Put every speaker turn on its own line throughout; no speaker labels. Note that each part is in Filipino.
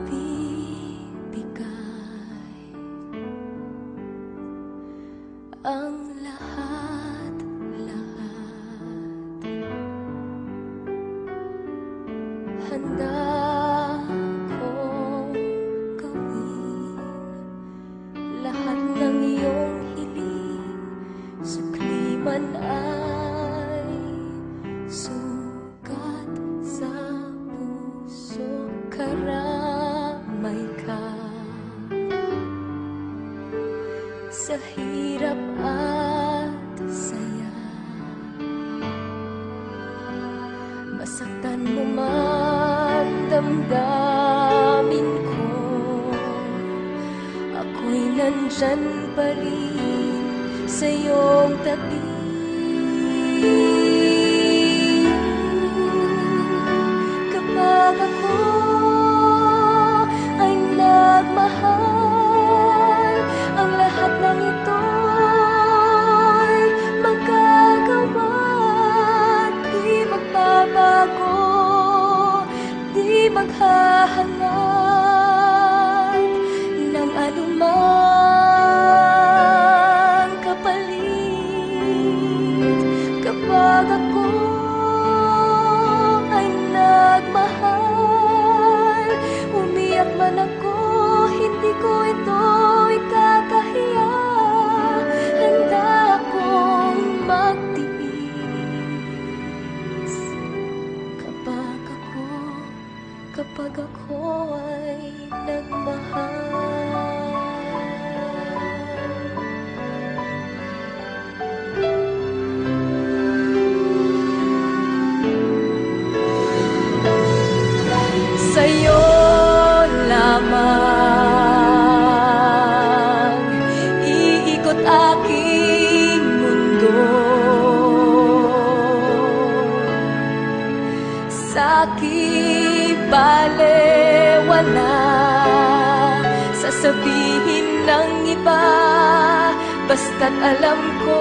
ibibigay ang lahat-lahat. Handa kong gawin lahat ng iyong hiling, sukli man ay sugat sa puso. Karamay ka sa hirap at saya, masaktan mo man damdamin ko, ako'y nandyan pa rin sa iyong tabi. Kapag ako ay nagmahal, ang lahat ng ito'y magagawa. Di magbabago, di maghahangad ng anumang kapalit. Kapag ako ay nagmahal, umiyak man ako, hindi ko ito ikakahiya. Handa akong magtiis kapag ako ay nagmahal. Sa'yo lamang iikot aking mundo, sa'king balewala sasabihin ng iba, basta't alam ko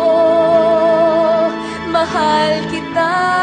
mahal kita.